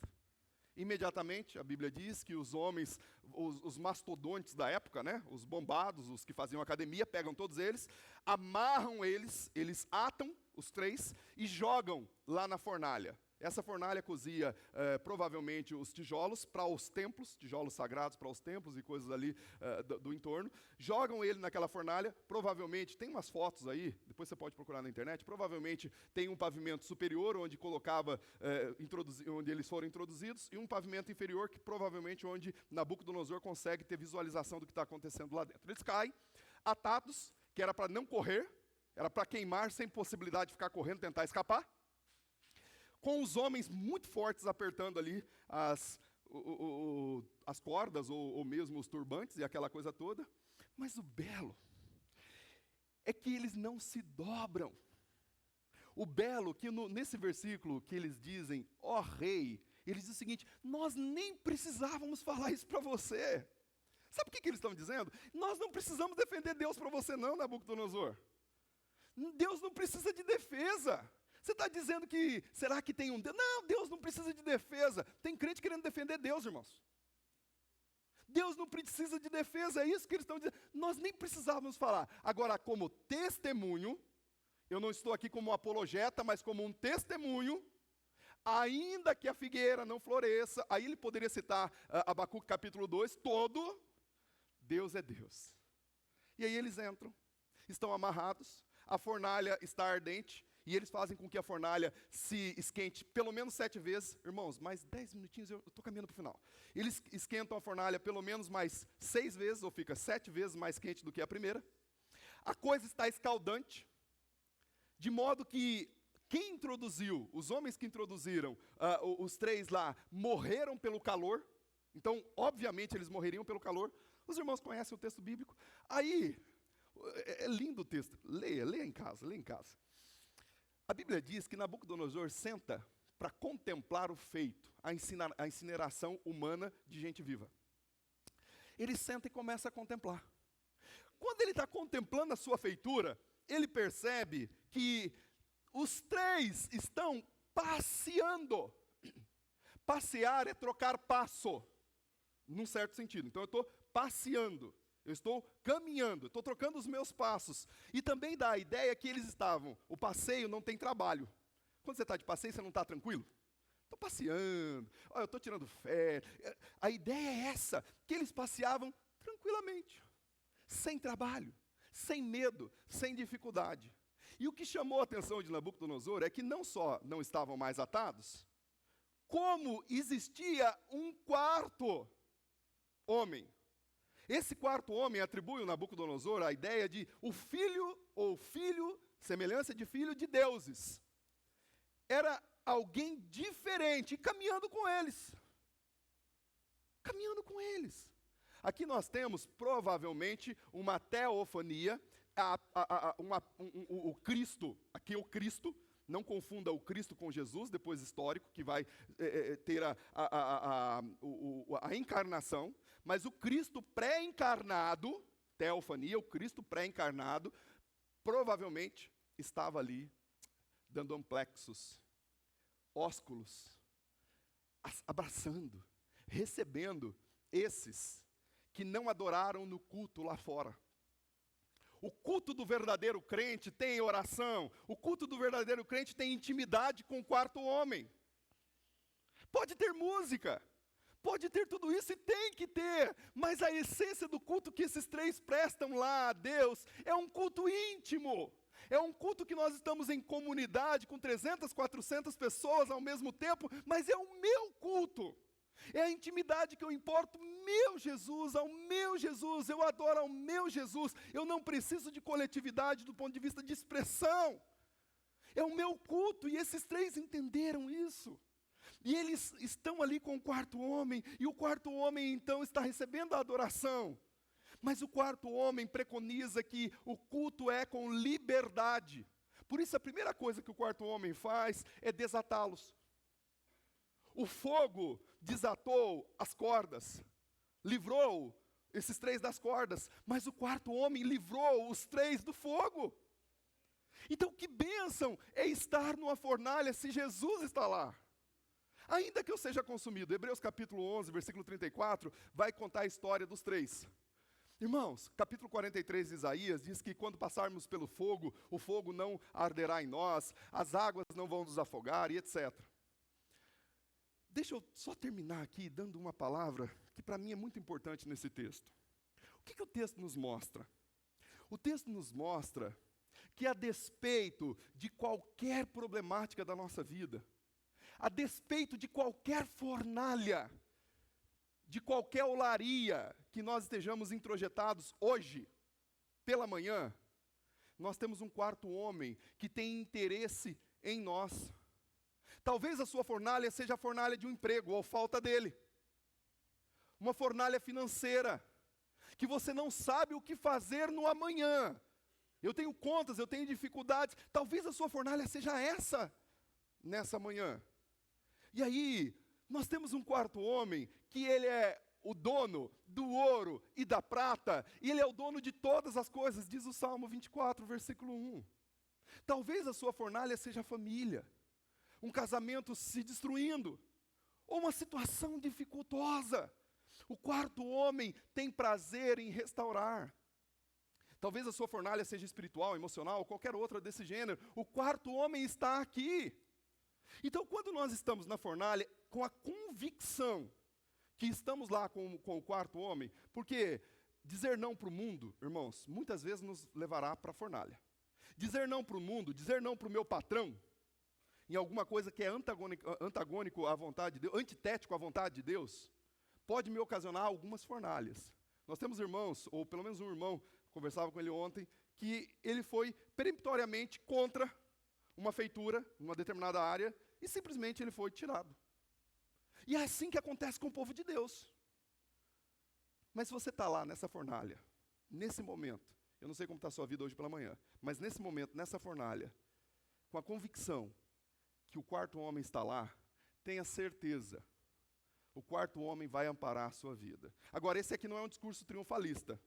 Imediatamente, a Bíblia diz que os homens, os mastodontes da época, né, os bombados, os que faziam academia, pegam todos eles, amarram eles atam os três e jogam lá na fornalha. Essa fornalha cozia provavelmente os tijolos para os templos, tijolos sagrados para os templos e coisas ali do entorno. Jogam ele naquela fornalha, provavelmente, tem umas fotos aí, depois você pode procurar na internet, provavelmente tem um pavimento superior onde colocava, onde eles foram introduzidos, e um pavimento inferior que provavelmente onde Nabucodonosor consegue ter visualização do que está acontecendo lá dentro. Eles caem, atados, que era para não correr, era para queimar sem possibilidade de ficar correndo, tentar escapar, com os homens muito fortes apertando ali as cordas, ou mesmo os turbantes e aquela coisa toda. Mas o belo é que eles não se dobram. O belo que nesse versículo que eles dizem, ó rei, eles dizem o seguinte, nós nem precisávamos falar isso para você. Sabe o que eles estão dizendo? Nós não precisamos defender Deus para você não, Nabucodonosor. Deus não precisa de defesa. Você está dizendo que, será que tem um Deus? Não, Deus não precisa de defesa. Tem crente querendo defender Deus, irmãos. Deus não precisa de defesa, é isso que eles estão dizendo. Nós nem precisávamos falar. Agora, como testemunho, eu não estou aqui como um apologeta, mas como um testemunho, ainda que a figueira não floresça, aí ele poderia citar Abacuque capítulo 2, todo, Deus é Deus. E aí eles entram, estão amarrados, a fornalha está ardente, e eles fazem com que a fornalha se esquente pelo menos 7 vezes. Irmãos, mais 10 minutinhos, eu estou caminhando para o final. Eles esquentam a fornalha pelo menos mais 6 vezes, ou fica 7 vezes mais quente do que a primeira. A coisa está escaldante, de modo que quem introduziu, os homens que introduziram os três lá, morreram pelo calor. Então, obviamente, eles morreriam pelo calor. Os irmãos conhecem o texto bíblico. Aí, é lindo o texto. Leia em casa, leia em casa. A Bíblia diz que Nabucodonosor senta para contemplar o feito, a incineração humana de gente viva. Ele senta e começa a contemplar. Quando ele está contemplando a sua feitura, ele percebe que os três estão passeando. Passear é trocar passo, num certo sentido. Então eu estou passeando. Eu estou caminhando, estou trocando os meus passos. E também dá a ideia que eles estavam, o passeio não tem trabalho. Quando você está de passeio, você não está tranquilo? Estou passeando, eu estou tirando férias. A ideia é essa, que eles passeavam tranquilamente, sem trabalho, sem medo, sem dificuldade. E o que chamou a atenção de Nabucodonosor é que não só não estavam mais atados, como existia um quarto homem. Esse quarto homem atribui ao Nabucodonosor a ideia de o filho, ou filho, semelhança de filho de deuses. Era alguém diferente, caminhando com eles. Caminhando com eles. Aqui nós temos, provavelmente, uma teofania, o Cristo, aqui é o Cristo, não confunda o Cristo com Jesus, depois histórico, que vai ter a encarnação, mas o Cristo pré-encarnado, teofania, o Cristo pré-encarnado, provavelmente estava ali, dando amplexos, ósculos, abraçando, recebendo esses que não adoraram no culto lá fora. O culto do verdadeiro crente tem oração, o culto do verdadeiro crente tem intimidade com o quarto homem. Pode ter música, pode ter tudo isso e tem que ter, mas a essência do culto que esses três prestam lá a Deus é um culto íntimo. É um culto que nós estamos em comunidade com 300, 400 pessoas ao mesmo tempo, mas é o meu culto. É a intimidade que eu importo meu Jesus, ao meu Jesus, eu adoro ao meu Jesus. Eu não preciso de coletividade do ponto de vista de expressão. É o meu culto e esses três entenderam isso. E eles estão ali com o quarto homem, e o quarto homem então está recebendo a adoração. Mas o quarto homem preconiza que o culto é com liberdade. Por isso a primeira coisa que o quarto homem faz é desatá-los. O fogo desatou as cordas, livrou esses três das cordas, mas o quarto homem livrou os três do fogo. Então que bênção é estar numa fornalha se Jesus está lá. Ainda que eu seja consumido. Hebreus capítulo 11, versículo 34, vai contar a história dos três. Irmãos, capítulo 43 de Isaías diz que quando passarmos pelo fogo, o fogo não arderá em nós, as águas não vão nos afogar e etc. Deixa eu só terminar aqui dando uma palavra que para mim é muito importante nesse texto. O que o texto nos mostra? O texto nos mostra que a despeito de qualquer problemática da nossa vida, a despeito de qualquer fornalha, de qualquer olaria que nós estejamos introjetados hoje, pela manhã, nós temos um quarto homem que tem interesse em nós. Talvez a sua fornalha seja a fornalha de um emprego, ou falta dele. Uma fornalha financeira, que você não sabe o que fazer no amanhã. Eu tenho contas, eu tenho dificuldades. Talvez a sua fornalha seja essa, nessa manhã. E aí, nós temos um quarto homem, que ele é o dono do ouro e da prata, e ele é o dono de todas as coisas, diz o Salmo 24, versículo 1. Talvez a sua fornalha seja a família, um casamento se destruindo, ou uma situação dificultosa. O quarto homem tem prazer em restaurar. Talvez a sua fornalha seja espiritual, emocional, ou qualquer outra desse gênero. O quarto homem está aqui. Então, quando nós estamos na fornalha, com a convicção que estamos lá com o quarto homem, porque dizer não para o mundo, irmãos, muitas vezes nos levará para a fornalha. Dizer não para o mundo, dizer não para o meu patrão, em alguma coisa que é antagônico à vontade de Deus, antitético à vontade de Deus, pode me ocasionar algumas fornalhas. Nós temos irmãos, ou pelo menos um irmão, conversava com ele ontem, que ele foi peremptoriamente contra uma feitura, numa determinada área, e simplesmente ele foi tirado. E é assim que acontece com o povo de Deus. Mas se você está lá nessa fornalha, nesse momento, eu não sei como está a sua vida hoje pela manhã, mas nesse momento, nessa fornalha, com a convicção que o quarto homem está lá, tenha certeza, o quarto homem vai amparar a sua vida. Agora, esse aqui não é um discurso triunfalista.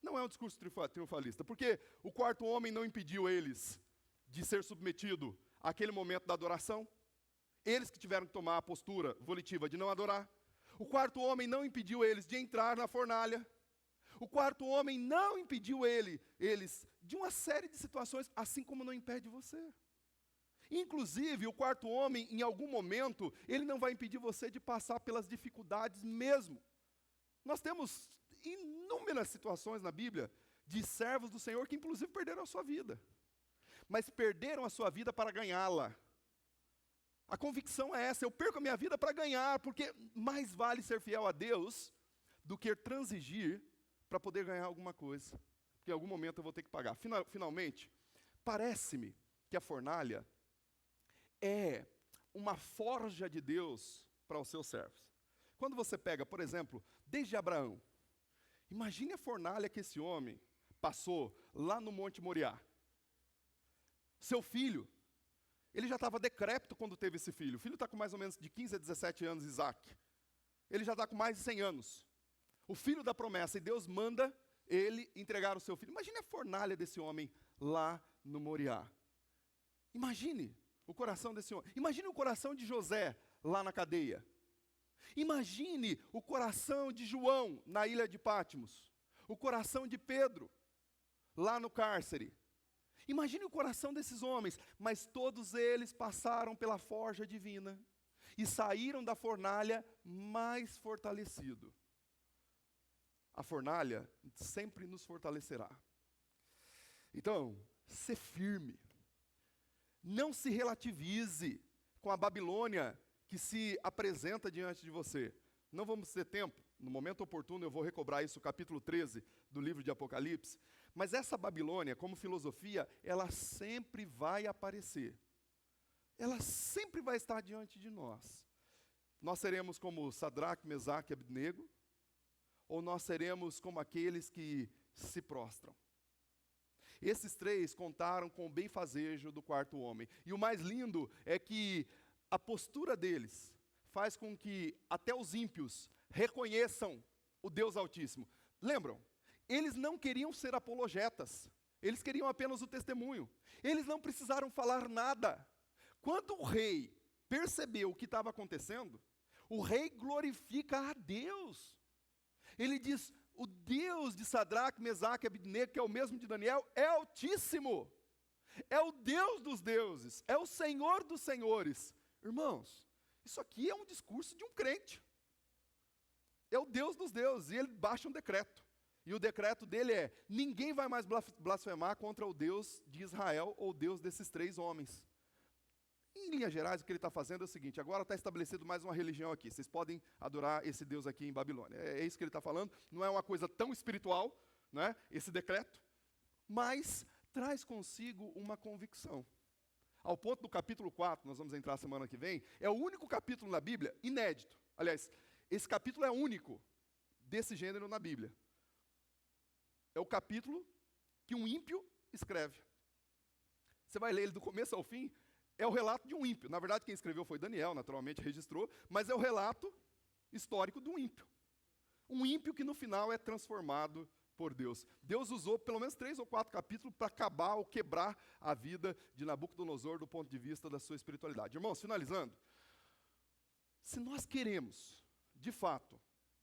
Não é um discurso triunfalista, porque o quarto homem não impediu eles de ser submetido àquele momento da adoração. Eles que tiveram que tomar a postura volitiva de não adorar. O quarto homem não impediu eles de entrar na fornalha. O quarto homem não impediu eles de uma série de situações, assim como não impede você. Inclusive, o quarto homem, em algum momento, ele não vai impedir você de passar pelas dificuldades mesmo. Nós temos inúmeras situações na Bíblia de servos do Senhor que inclusive perderam a sua vida. Mas perderam a sua vida para ganhá-la. A convicção é essa, eu perco a minha vida para ganhar, porque mais vale ser fiel a Deus do que transigir para poder ganhar alguma coisa. Porque em algum momento eu vou ter que pagar. Finalmente, parece-me que a fornalha é uma forja de Deus para os seus servos. Quando você pega, por exemplo, desde Abraão, imagine a fornalha que esse homem passou lá no Monte Moriá. Seu filho, ele já estava decrépito quando teve esse filho. O filho está com mais ou menos de 15 a 17 anos, Isaac. Ele já está com mais de 100 anos. O filho da promessa, e Deus manda ele entregar o seu filho. Imagine a fornalha desse homem lá no Moriá. Imagine o coração desse homem. Imagine o coração de José lá na cadeia. Imagine o coração de João na ilha de Patmos. O coração de Pedro lá no cárcere. Imagine o coração desses homens, mas todos eles passaram pela forja divina e saíram da fornalha mais fortalecido. A fornalha sempre nos fortalecerá. Então, ser firme. Não se relativize com a Babilônia que se apresenta diante de você. Não vamos ter tempo, no momento oportuno eu vou recobrar isso, capítulo 13 do livro de Apocalipse. Mas essa Babilônia, como filosofia, ela sempre vai aparecer. Ela sempre vai estar diante de nós. Nós seremos como Sadraque, Mesaque e Abednego, ou nós seremos como aqueles que se prostram. Esses três contaram com o benfazejo do quarto homem. E o mais lindo é que a postura deles faz com que até os ímpios reconheçam o Deus Altíssimo. Lembram? Eles não queriam ser apologetas. Eles queriam apenas o testemunho. Eles não precisaram falar nada. Quando o rei percebeu o que estava acontecendo, o rei glorifica a Deus. Ele diz, o Deus de Sadraque, Mesaque e Abednego, que é o mesmo de Daniel, é altíssimo. É o Deus dos deuses. É o Senhor dos senhores. Irmãos, isso aqui é um discurso de um crente. É o Deus dos deuses. E ele baixa um decreto. E o decreto dele é, ninguém vai mais blasfemar contra o Deus de Israel ou o Deus desses três homens. Em linhas gerais, o que ele está fazendo é o seguinte, agora está estabelecido mais uma religião aqui, vocês podem adorar esse Deus aqui em Babilônia. É isso que ele está falando, não é uma coisa tão espiritual, né, esse decreto, mas traz consigo uma convicção. Ao ponto do capítulo 4, nós vamos entrar semana que vem, é o único capítulo na Bíblia inédito. Aliás, esse capítulo é único desse gênero na Bíblia. É o capítulo que um ímpio escreve. Você vai ler ele do começo ao fim, é o relato de um ímpio. Na verdade, quem escreveu foi Daniel, naturalmente registrou, mas é o relato histórico de um ímpio. Um ímpio que no final é transformado por Deus. Deus usou pelo menos 3 ou 4 capítulos para acabar ou quebrar a vida de Nabucodonosor do ponto de vista da sua espiritualidade. Irmãos, finalizando, se nós queremos, de fato,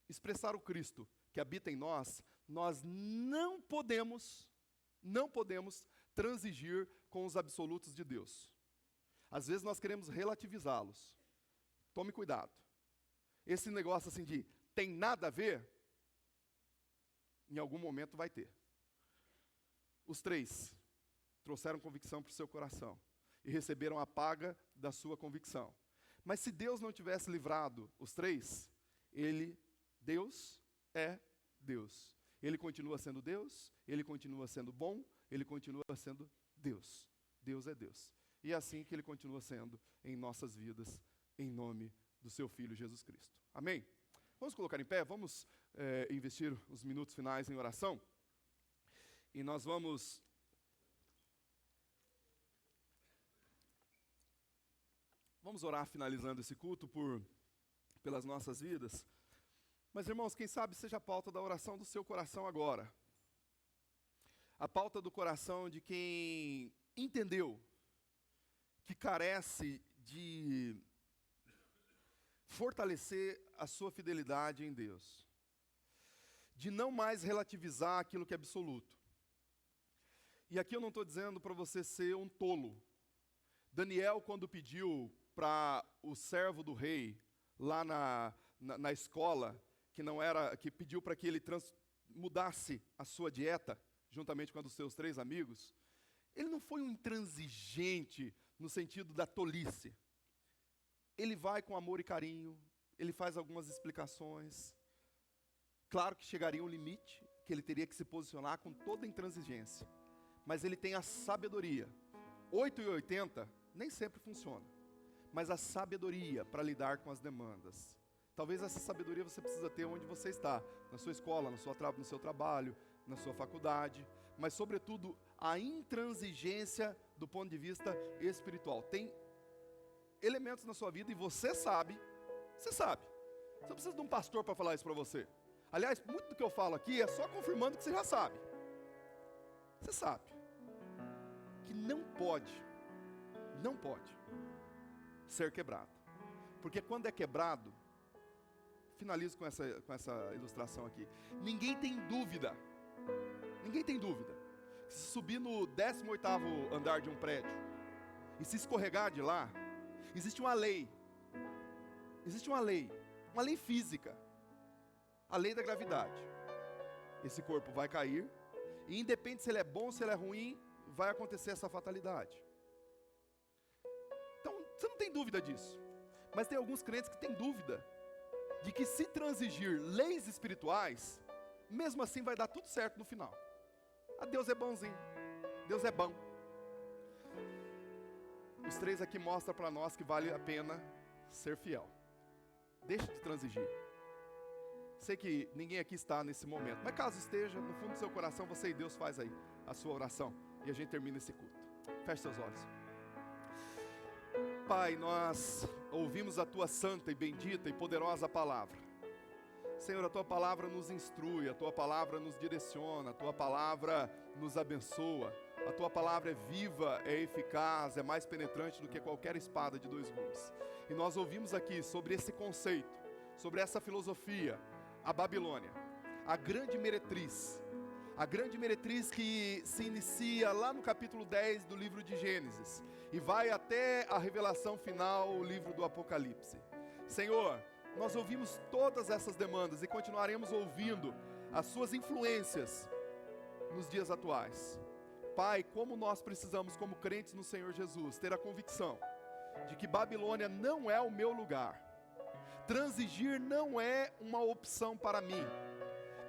expressar o Cristo que habita em nós, nós não podemos transigir com os absolutos de Deus. Às vezes nós queremos relativizá-los. Tome cuidado. Esse negócio assim de tem nada a ver, em algum momento vai ter. Os três trouxeram convicção para o seu coração e receberam a paga da sua convicção. Mas se Deus não tivesse livrado os três, Deus é Deus. Ele continua sendo Deus, ele continua sendo bom, ele continua sendo Deus. Deus é Deus. E é assim que ele continua sendo em nossas vidas, em nome do seu Filho Jesus Cristo. Amém? Vamos colocar em pé, vamos investir os minutos finais em oração. E nós vamos orar finalizando esse culto pelas nossas vidas. Mas, irmãos, quem sabe seja a pauta da oração do seu coração agora. A pauta do coração de quem entendeu que carece de fortalecer a sua fidelidade em Deus. de não mais relativizar aquilo que é absoluto. E aqui eu não estou dizendo para você ser um tolo. Daniel, quando pediu para o servo do rei, lá na escola, que pediu para que ele mudasse a sua dieta, juntamente com a dos seus 3 amigos, ele não foi um intransigente no sentido da tolice. Ele vai com amor e carinho, ele faz algumas explicações. Claro que chegaria um limite, que ele teria que se posicionar com toda a intransigência. Mas ele tem a sabedoria. 8,80 nem sempre funciona. Mas a sabedoria para lidar com as demandas. Talvez essa sabedoria você precisa ter onde você está. Na sua escola, no seu trabalho, na sua faculdade. Mas, sobretudo, a intransigência do ponto de vista espiritual. Tem elementos na sua vida e você sabe. Você sabe. Você não precisa de um pastor para falar isso para você. Aliás, muito do que eu falo aqui é só confirmando que você já sabe. Você sabe que não pode ser quebrado. Porque quando é quebrado, finalizo com essa ilustração aqui. Ninguém tem dúvida. Se subir no 18º andar de um prédio e se escorregar de lá, existe uma lei. Uma lei física. A lei da gravidade. Esse corpo vai cair, e independente se ele é bom ou se ele é ruim, vai acontecer essa fatalidade. Então, você não tem dúvida disso. Mas tem alguns crentes que têm dúvida de que se transigir leis espirituais, mesmo assim vai dar tudo certo no final. Deus é bonzinho. Deus é bom. Os 3 aqui mostram para nós que vale a pena ser fiel. Deixe de transigir. Sei que ninguém aqui está nesse momento, mas caso esteja, no fundo do seu coração, você e Deus faz aí a sua oração. E a gente termina esse culto. Feche seus olhos. Pai, nós ouvimos a Tua santa e bendita e poderosa palavra. Senhor, a Tua palavra nos instrui, a Tua palavra nos direciona, a Tua palavra nos abençoa. A Tua palavra é viva, é eficaz, é mais penetrante do que qualquer espada de 2 gumes. E nós ouvimos aqui sobre esse conceito, sobre essa filosofia, a Babilônia, a grande meretriz que se inicia lá no capítulo 10 do livro de Gênesis e vai até a revelação final, o livro do Apocalipse. Senhor, nós ouvimos todas essas demandas e continuaremos ouvindo as suas influências nos dias atuais. Pai, como nós precisamos, como crentes no Senhor Jesus, ter a convicção de que Babilônia não é o meu lugar. Transigir não é uma opção para mim.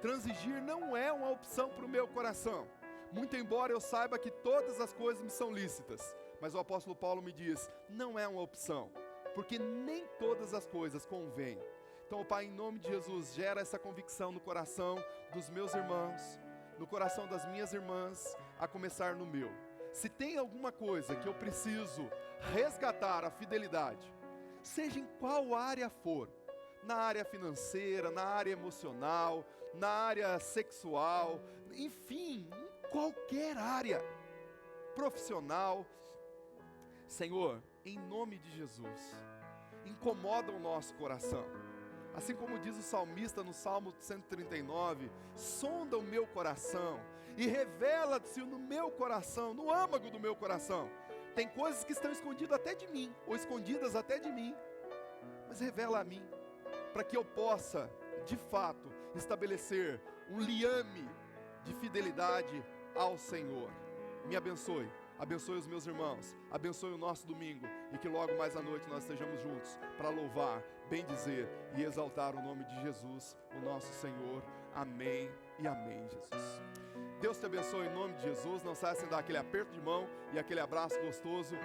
Transigir não é uma opção para o meu coração. Muito embora eu saiba que todas as coisas me são lícitas. Mas o apóstolo Paulo me diz, não é uma opção. Porque nem todas as coisas convêm. Então, Pai, em nome de Jesus, gera essa convicção no coração dos meus irmãos, no coração das minhas irmãs, a começar no meu. Se tem alguma coisa que eu preciso resgatar a fidelidade, seja em qual área for, na área financeira, na área emocional, na área sexual, enfim, em qualquer área, profissional, Senhor, em nome de Jesus, incomoda o nosso coração. Assim como diz o salmista no Salmo 139, sonda o meu coração e revela-se no meu coração, no âmago do meu coração. Tem coisas que estão escondidas até de mim, ou escondidas até de mim, mas revela a mim, para que eu possa, de fato, estabelecer um liame de fidelidade ao Senhor. Me abençoe. Abençoe os meus irmãos, abençoe o nosso domingo e que logo mais à noite nós estejamos juntos para louvar, bendizer e exaltar o nome de Jesus, o nosso Senhor. Amém e amém, Jesus. Deus te abençoe em nome de Jesus. Não saia sem dar aquele aperto de mão e aquele abraço gostoso.